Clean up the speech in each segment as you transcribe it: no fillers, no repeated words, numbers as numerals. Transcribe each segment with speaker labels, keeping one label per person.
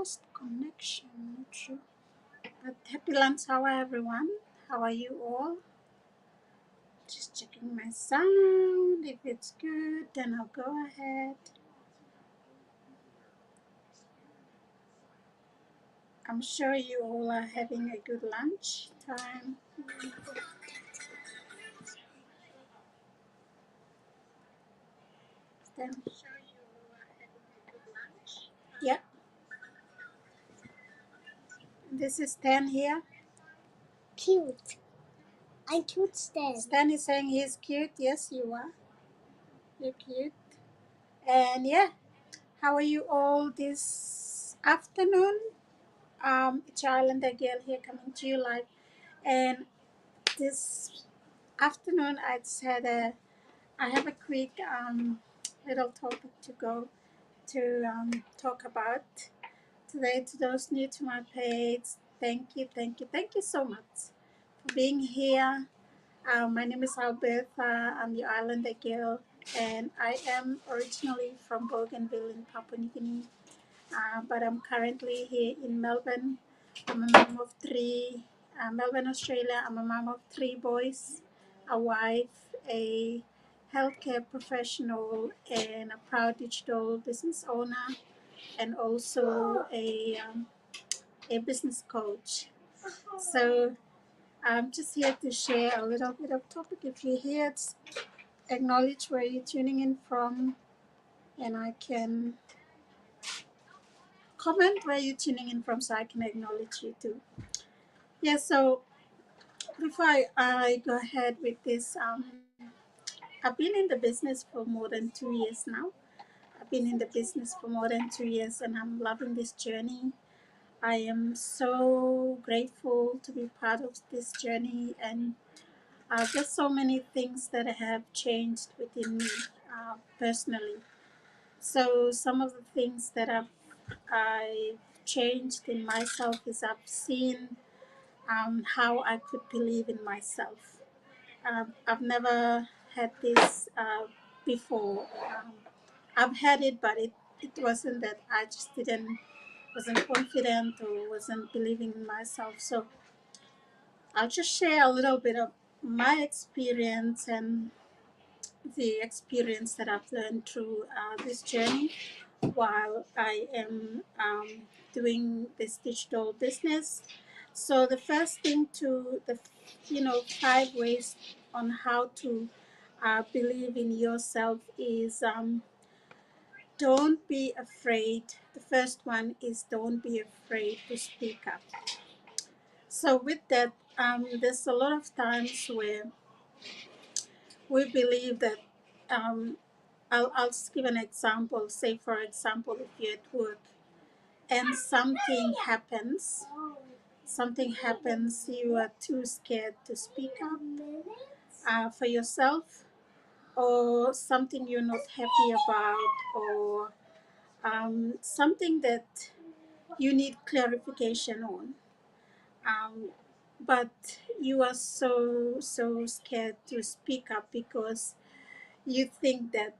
Speaker 1: lost connection, not sure. But happy lunch hour, everyone. How are you all? Just checking my sound. If it's good, then I'll go ahead. I'm sure you all are having a good lunch time. Then, yeah, this is Stan here.
Speaker 2: Cute. I'm cute, Stan.
Speaker 1: Stan is saying he's cute. Yes, you are. You're cute. And yeah, how are you all this afternoon? It's Islander Girl here coming to you live. And this afternoon, I have a quick little topic to go to talk about today. To those new to my page, thank you so much for being here. My name is Alberta. I'm your Islander Girl, and I am originally from Bougainville in Papua New Guinea, but I'm currently here in Melbourne. I'm a mom of three, Melbourne, Australia. I'm a mom of three boys, a wife, a healthcare professional, and a proud digital business owner, and also a business coach. So I'm just here to share a little bit of topic. If you're here, acknowledge where you're tuning in from, and I can comment where you're tuning in from so I can acknowledge you too. Yeah, so before I go ahead with this, I've been in the business for more than 2 years now. I've been in the business for more than 2 years and I'm loving this journey. I am so grateful to be part of this journey, and there's so many things that have changed within me personally. So some of the things that I've changed in myself is I've seen how I could believe in myself. I've never had this before. I've had it, but it wasn't that I just wasn't confident or wasn't believing in myself. So I'll just share a little bit of my experience and the experience that I've learned through this journey while I am doing this digital business. So the first thing to the 5 ways on how to believe in yourself is don't be afraid. The first one is don't be afraid to speak up. So with that, there's a lot of times where we believe that um, I'll just give an example. Say, for example, if you're at work and something happens, you are too scared to speak up for yourself, or something you're not happy about, or something that you need clarification on. But you are so scared to speak up because you think that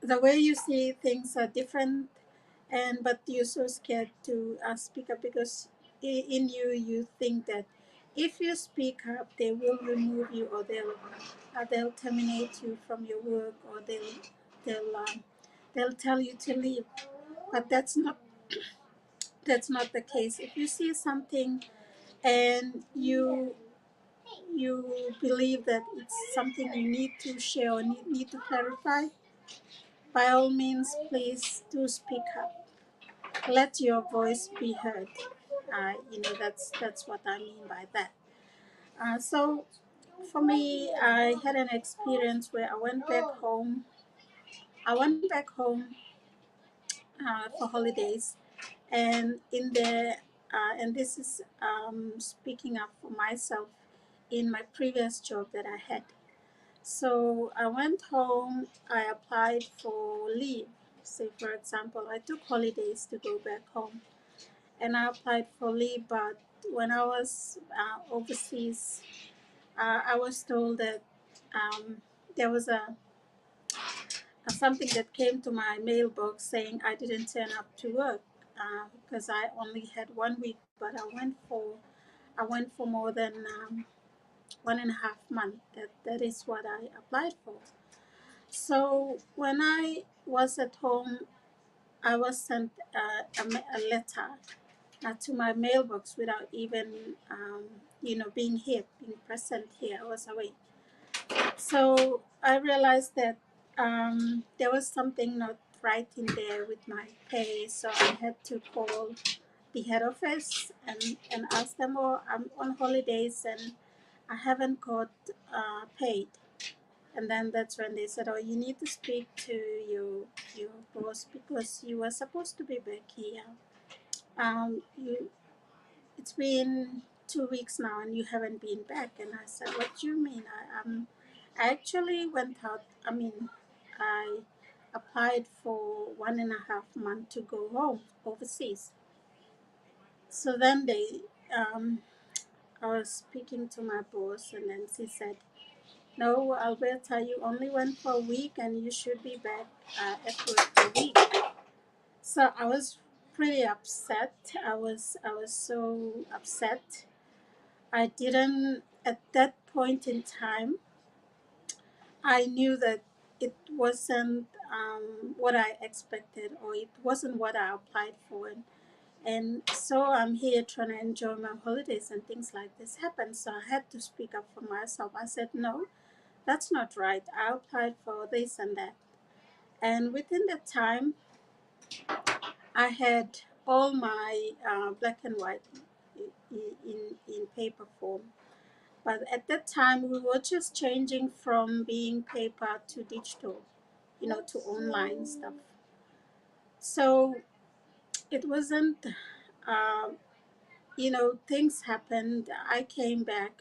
Speaker 1: the way you see things are different, and but you're so scared to speak up because in you think that if you speak up they will remove you, or they'll terminate you from your work, or they'll tell you to leave. But that's not the case. If you see something and you believe that it's something you need to share or need to clarify, by all means, please do speak up. Let your voice be heard. That's what I mean by that. So for me, I had an experience where I went back home. For holidays, and and this is speaking up for myself in my previous job that I had. So I went home, I applied for leave. Say, for example, I took holidays to go back home and I applied for leave, but when I was overseas, I was told that there was something that came to my mailbox saying I didn't turn up to work because I only had 1 week, but I went for more than 1.5 months. That is what I applied for. So when I was at home, I was sent a letter to my mailbox without even being here, being present here. I was away. So I realized that there was something not right in there with my pay. So I had to call the head office and ask them, oh, I'm on holidays and I haven't got paid. And then that's when they said, oh, you need to speak to your boss because you were supposed to be back here. You It's been 2 weeks now and you haven't been back. And I said, what do you mean? I actually went out. I applied for 1.5 months to go home overseas. So then I was speaking to my boss, and then she said, no, Alberta, you only went for a week and you should be back at work for a week. So I was pretty upset. I was so upset. I didn't, at that point in time, I knew that it wasn't what I expected, or it wasn't what I applied for. And so I'm here trying to enjoy my holidays and things like this happen. So I had to speak up for myself. I said, no, that's not right. I applied for this and that. And within that time, I had all my black and white in paper form. But at that time, we were just changing from being paper to digital, to online stuff. So it wasn't, uh, things happened. I came back.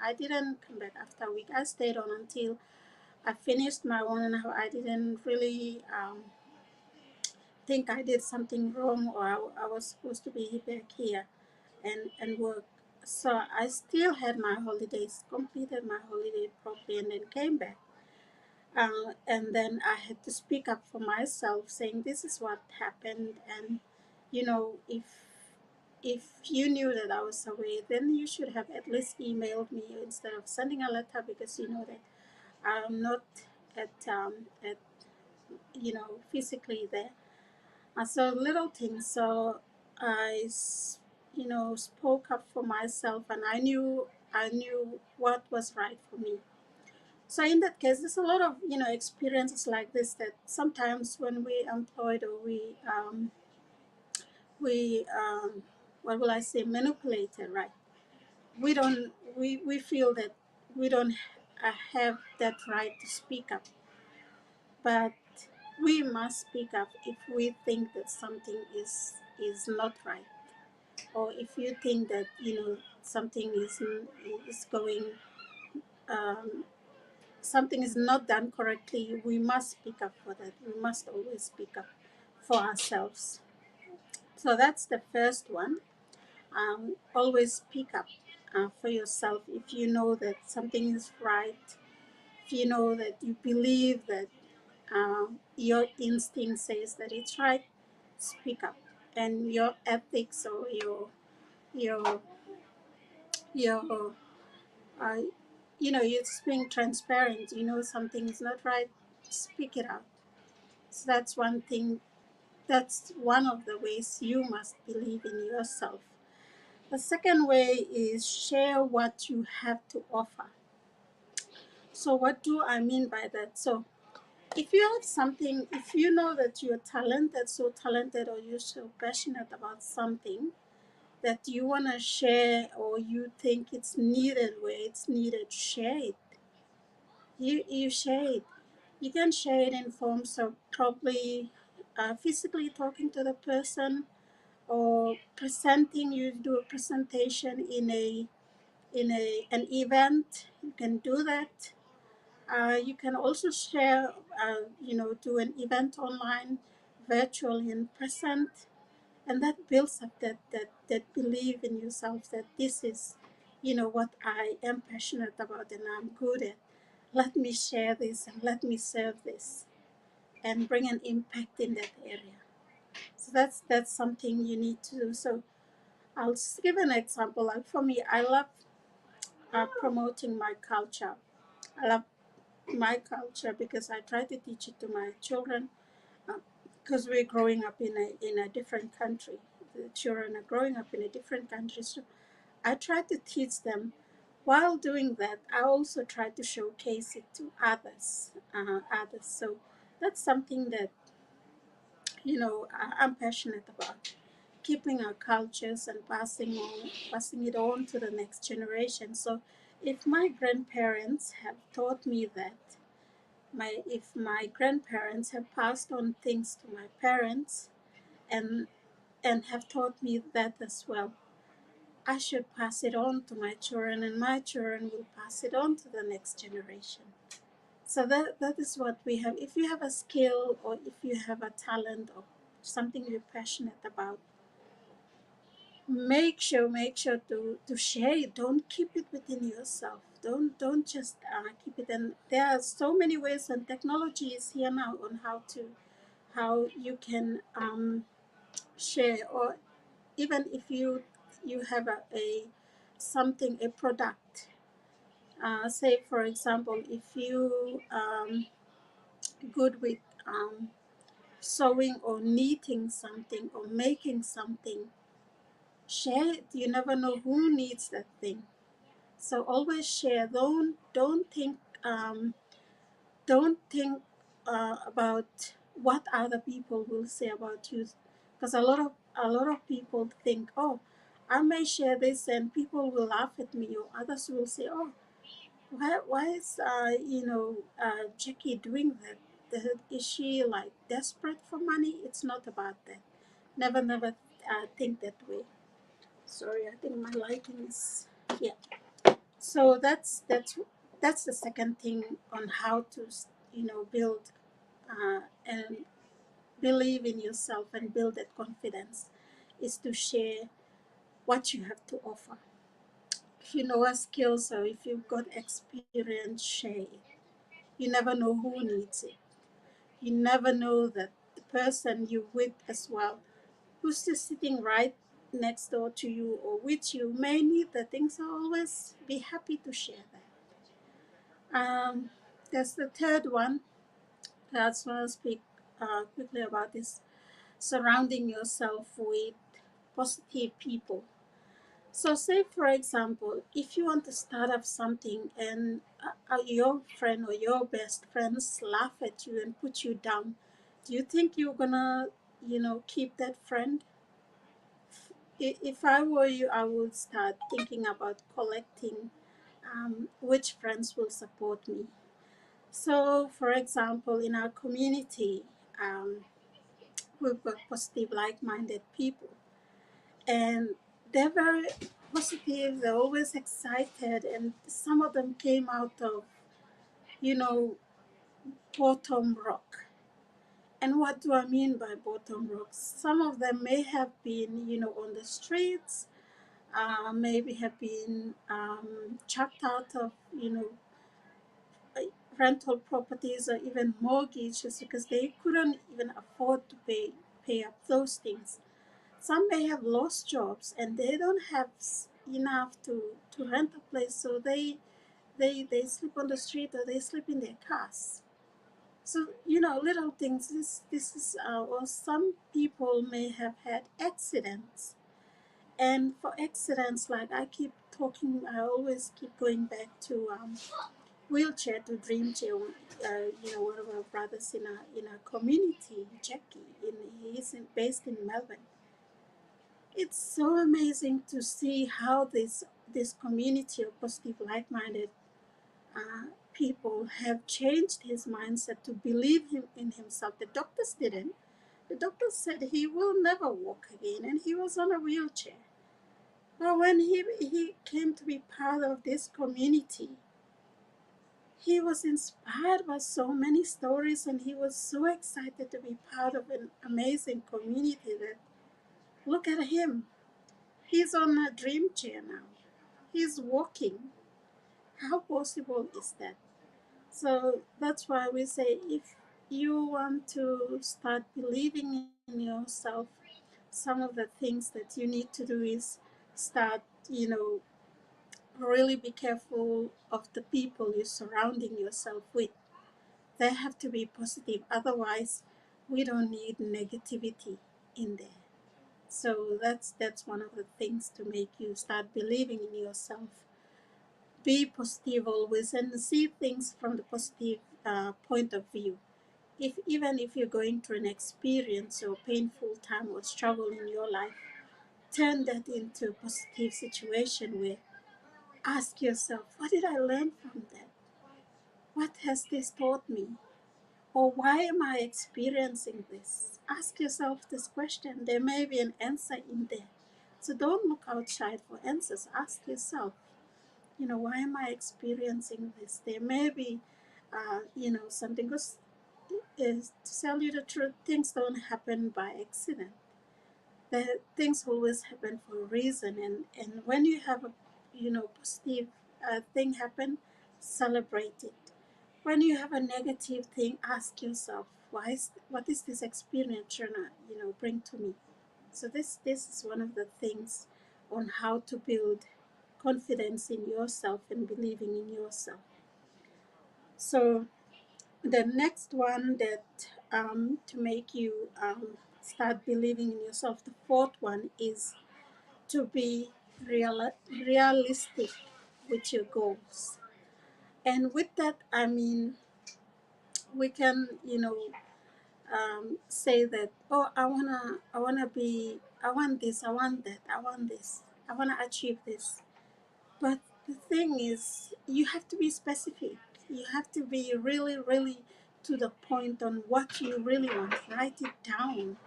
Speaker 1: I didn't come back after a week. I stayed on until I finished my 1.5. I didn't really think I did something wrong, or I was supposed to be back here and work. So I still had my holidays, completed my holiday properly, and then came back. And then I had to speak up for myself, saying this is what happened, and if you knew that I was away, then you should have at least emailed me instead of sending a letter, because you know that I'm not at physically there. So little things. So I spoke up for myself, and I knew what was right for me. So in that case, there's a lot of experiences like this, that sometimes when we employed, or we what will I say, manipulated, right? We feel that we don't have that right to speak up, but we must speak up if we think that something is not right, or if you think that something is going um, something is not done correctly. We must speak up for that. We must always speak up for ourselves. So that's the first one. Always speak up for yourself. If you know that something is right, if you know that you believe that your instinct says that it's right, speak up. And your ethics, or your your uh, you're just being transparent. Something is not right, speak it out. So that's one thing. That's one of the ways you must believe in yourself. The second way is share what you have to offer. So what do I mean by that? So if you have something, if you know that you're talented, so talented, or you're so passionate about something that you want to share, or you think it's needed where it's needed, share it. You share it. You can share it in forms of probably physically talking to the person, or presenting. You do a presentation in an event. You can do that. You can also share, do an event online, virtually and present, and that builds up that belief in yourself, that this is, what I am passionate about and I'm good at. Let me share this and let me serve this. and bring an impact in that area. So that's something you need to do. So I'll give an example. Like for me, I love promoting my culture. I love my culture because I try to teach it to my children, because we're growing up in a different country. The children are growing up in a different country, so I try to teach them. While doing that, I also try to showcase it to others. So that's something that I'm passionate about, keeping our cultures and passing it on to the next generation. So if my grandparents have taught me that, if my grandparents have passed on things to my parents and have taught me that as well, I should pass it on to my children, and my children will pass it on to the next generation. So that is what we have. If you have a skill, or if you have a talent, or something you're passionate about, make sure to share it. Don't keep it within yourself. Don't just keep it. And there are so many ways, and technology is here now on how you can share. Or even if you have a something, a product, say for example, if you good with sewing or knitting something or making something, share it. You never know who needs that thing. So always share. Don't think about what other people will say about you, because a lot of people think, oh, I may share this and people will laugh at me, or others will say, oh, why is Jackie doing that? Is she like desperate for money? It's not about that. Never think that way. Sorry, I think my lighting is, yeah. So that's the second thing on how to build and believe in yourself and build that confidence, is to share what you have to offer. If you know a skill, so if you've got experience, share it. You never know who needs it. You never know that the person you with as well, who's just sitting right next door to you or with you, may need the things. So always be happy to share that. There's the third one. That's what I'll speak quickly about, is surrounding yourself with positive people. So, say for example, if you want to start up something and your friend or your best friends laugh at you and put you down, do you think you're gonna, keep that friend? If I were you, I would start thinking about collecting which friends will support me. So, for example, in our community, um, we've got positive, like-minded people, and they're very positive. They're always excited, and some of them came out of, you know, bottom rock. And what do I mean by bottom rock? Some of them may have been, on the streets, maybe have been chucked out of, rental properties or even mortgages, because they couldn't even afford to pay up those things. Some may have lost jobs and they don't have enough to rent a place, so they sleep on the street or they sleep in their cars. So little things. This is or some people may have had accidents, and for accidents, like I always keep going back to wheelchair to dream chair. One of our brothers in our community, Jackie, he's based in Melbourne. It's so amazing to see how this community of positive, like-minded people have changed his mindset to believe in himself. The doctors didn't. The doctors said he will never walk again, and he was on a wheelchair. But when he came to be part of this community, he was inspired by so many stories, and he was so excited to be part of an amazing community that, look at him. He's on a dream chair now. He's walking. How possible is that? So that's why we say, you want to start believing in yourself, some of the things that you need to do is start, really be careful of the people you're surrounding yourself with. They have to be positive, otherwise we don't need negativity in there. So that's one of the things to make you start believing in yourself. Be positive always and see things from the positive point of view. If even if you're going through an experience or painful time or struggle in your life, turn that into a positive situation where ask yourself, what did I learn from that? What has this taught me? Or why am I experiencing this? Ask yourself this question. There may be an answer in there. So don't look outside for answers. Ask yourself, why am I experiencing this? There may be, something. Because is to tell you the truth, things don't happen by accident. The things always happen for a reason, and when you have a positive thing happen, celebrate it. When you have a negative thing, ask yourself, what is this experience trying to bring to me? So this is one of the things on how to build confidence in yourself and believing in yourself. So the next one that to make you start believing in yourself, the fourth one is to be realistic with your goals. And with that, I mean, we can, say that, oh, I want this, I want that, I want this, I want to achieve this. But the thing is, you have to be specific. You have to be really, really to the point on what you really want. Write it down.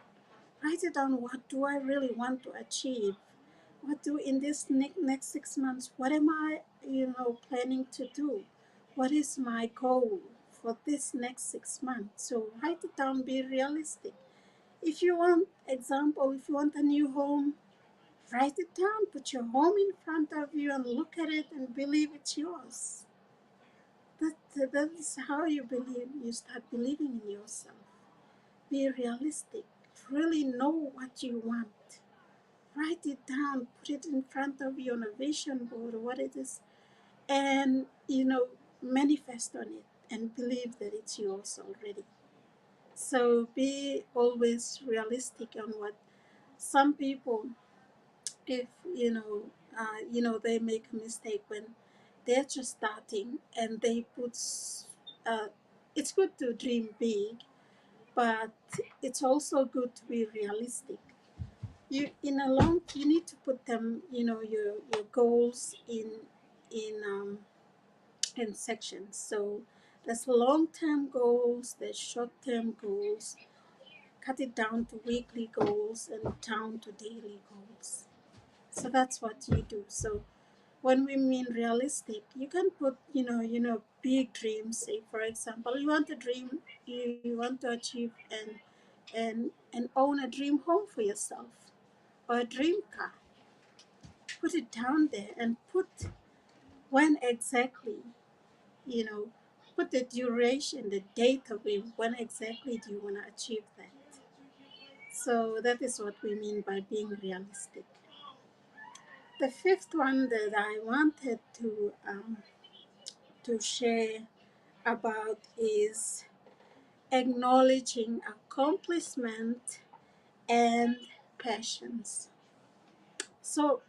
Speaker 1: Write it down. What do I really want to achieve? What do in this next 6 months? What am I, planning to do? What is my goal for this next 6 months? So write it down. Be realistic. If you want, example, if you want a new home, write it down, put your home in front of you and look at it and believe it's yours. That is how you start believing in yourself. Be realistic. Really know what you want. Write it down, put it in front of you on a vision board or what it is, and manifest on it and believe that it's yours already. So be always realistic on what some people, if they make a mistake when they're just starting and they put uh, it's good to dream big, but it's also good to be realistic. You need to put them, your goals in sections. So there's long-term goals, there's short-term goals. Cut it down to weekly goals and down to daily goals. So that's what you do. So when we mean realistic, you can put, big dreams. Say, for example, you want a dream, you want to achieve and own a dream home for yourself or a dream car. Put it down there and put when exactly, you know, put the duration, the date of it, when exactly do you want to achieve that. So that is what we mean by being realistic. The fifth one that I wanted to share about is acknowledging accomplishment and passions. So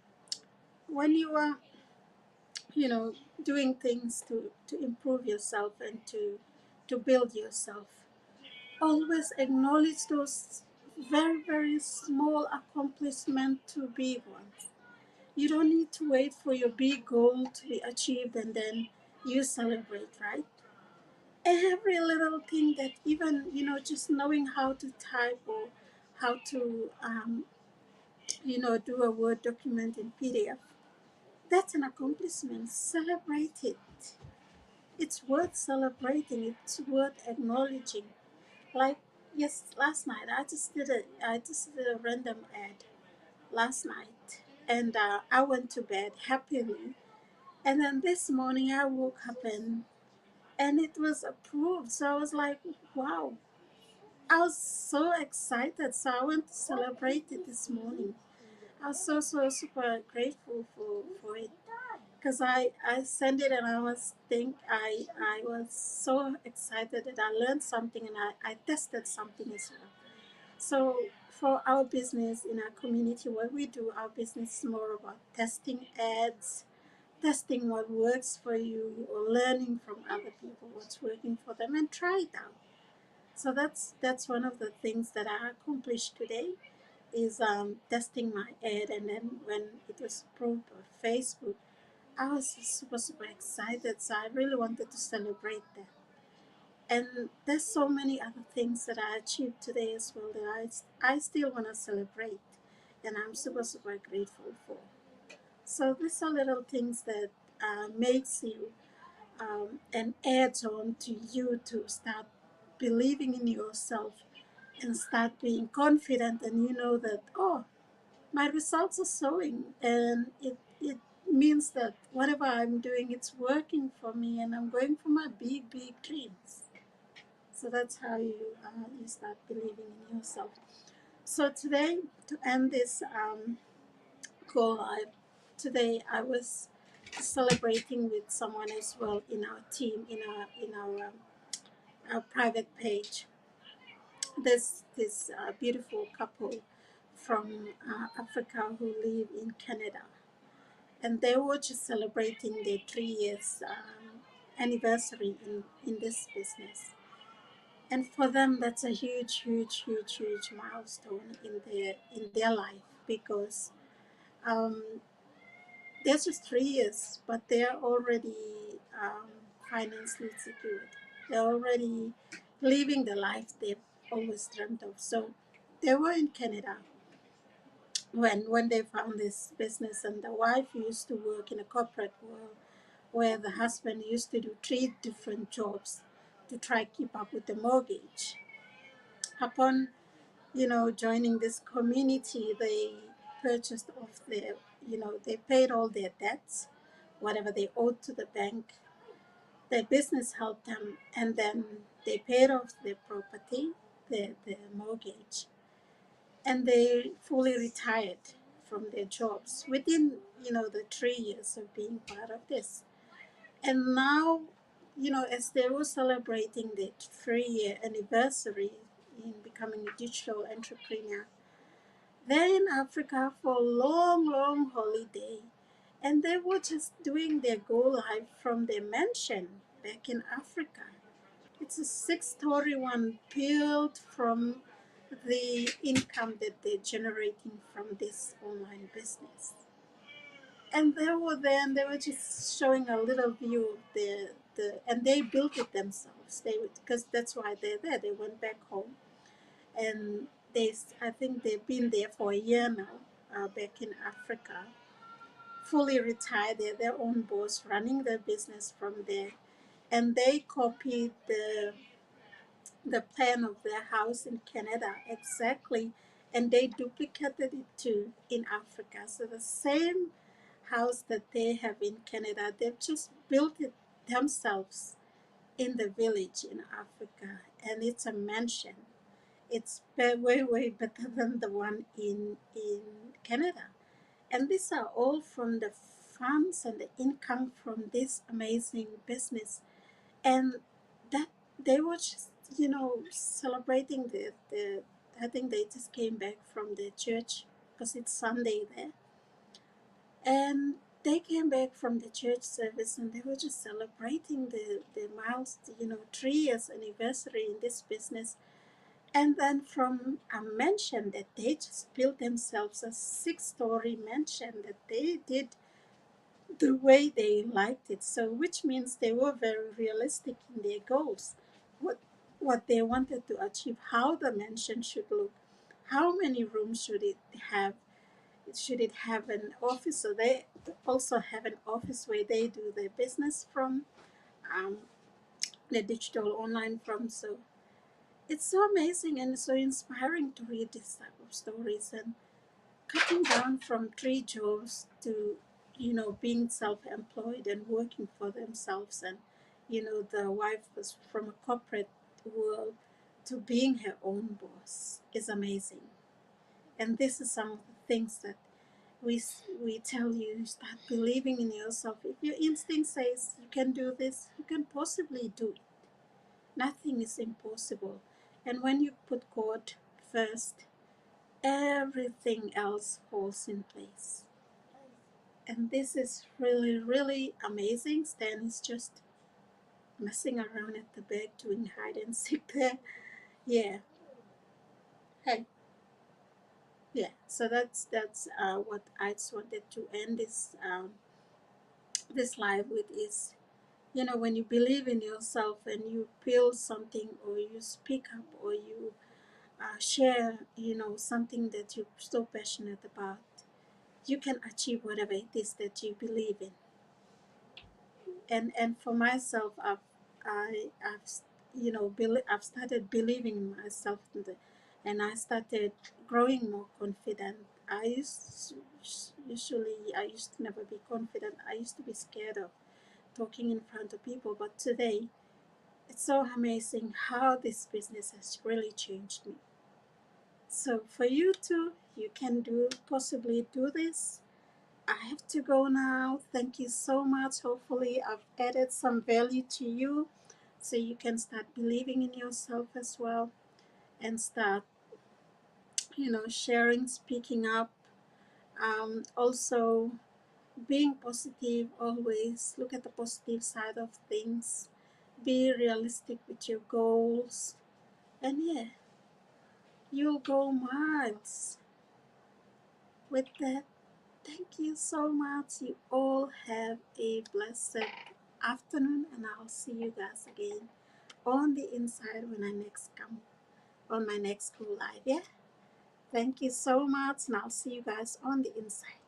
Speaker 1: when you are, you know, doing things to improve yourself and to build yourself, always acknowledge those very, very small accomplishments to big ones. You don't need to wait for your big goal to be achieved and then you celebrate, right? Every little thing that even, just knowing how to type or how to, do a Word document in PDF, that's an accomplishment. Celebrate it. It's worth celebrating. It's worth acknowledging. Like, yes, last night I just did a random ad last night, and I went to bed happily. And then this morning I woke up and and it was approved. So I was like, wow, I was so excited. So I went to celebrate it this morning. I was so super grateful for it because I sent it and I was so excited that I learned something and I tested something as well. So for our business in our community, what we do, our business is more about testing ads, testing what works for you, or learning from other people what's working for them and try it out. So that's one of the things that I accomplished today is testing my ad, and then when it was approved on Facebook, I was super excited. So I really wanted to celebrate that. And there's so many other things that I achieved today as well that I still want to celebrate, and I'm super grateful for. So these are little things that makes you and adds on to you to start believing in yourself and start being confident, and you know that, oh, my results are showing, and it means that whatever I'm doing, it's working for me, and I'm going for my big dreams. So that's how you start believing in yourself. So today, to end this call, today I was celebrating with someone as well in our team, our private page. This beautiful couple from Africa who live in Canada, and they were just celebrating their 3 years anniversary in this business. And for them, that's a huge milestone in their life because um, they're just 3 years, but they're already financially secured. They're already living the life they've always dreamt of. So they were in Canada when they found this business, and the wife used to work in a corporate world where the husband used to do 3 different jobs to try keep up with the mortgage. Upon joining this community, they purchased off their, they paid all their debts, whatever they owed to the bank. Their business helped them, and then they paid off their property, their mortgage, and they fully retired from their jobs within, the 3 years of being part of this. And now, as they were celebrating their 3 year anniversary in becoming a digital entrepreneur, they're in Africa for a long holiday. And they were just doing their go live from their mansion back in Africa. It's a 6-story one built from the income that they're generating from this online business. And they were there and they were just showing a little view of and they built it themselves. Because that's why they're there. They went back home, and I think they've been there for a year now, back in Africa, fully retired. They're their own boss, running their business from there, and they copied the plan of their house in Canada exactly, and they duplicated it too in Africa. So the same house that they have in Canada, they've just built it themselves in the village in Africa, and it's a mansion. It's way better than the one in Canada. And these are all from the funds and the income from this amazing business. And that they were just, celebrating the I think they just came back from the church because it's Sunday there. And they came back from the church service and they were just celebrating the miles, 3 years anniversary in this business. And then from a mansion that they just built themselves, a 6-story mansion that they did the way they liked it. So which means they were very realistic in their goals, what they wanted to achieve, how the mansion should look, how many rooms should it have, should it have an office. So they also have an office where they do their business from, um, the digital online from. So it's so amazing and so inspiring to read this type of stories, and cutting down from 3 jobs to, being self-employed and working for themselves, and the wife was from a corporate world to being her own boss is amazing. And this is some of the things that we tell you: start believing in yourself. If your instinct says you can do this, you can possibly do it. Nothing is impossible. And when you put God first, everything else falls in place. And this is really, really amazing. Stan is just messing around at the back doing hide and seek there. Yeah. Hey. Yeah. So that's what I just wanted to end this live with is, when you believe in yourself and you build something, or you speak up, or you share, something that you're so passionate about, you can achieve whatever it is that you believe in. And for myself, I've I've started believing in myself, and I started growing more confident. I used to never be confident. I used to be scared of talking in front of people, but today it's so amazing how this business has really changed me. So for you too, you can possibly do this. I have to go now. Thank you so much. Hopefully I've added some value to you, so you can start believing in yourself as well, and start, sharing, speaking up. Also being positive always. Look at the positive side of things. Be realistic with your goals. And yeah, you'll go miles. With that, thank you so much. You all have a blessed afternoon, and I'll see you guys again on the inside when I next come on my next Go Live. Yeah? Thank you so much, and I'll see you guys on the inside.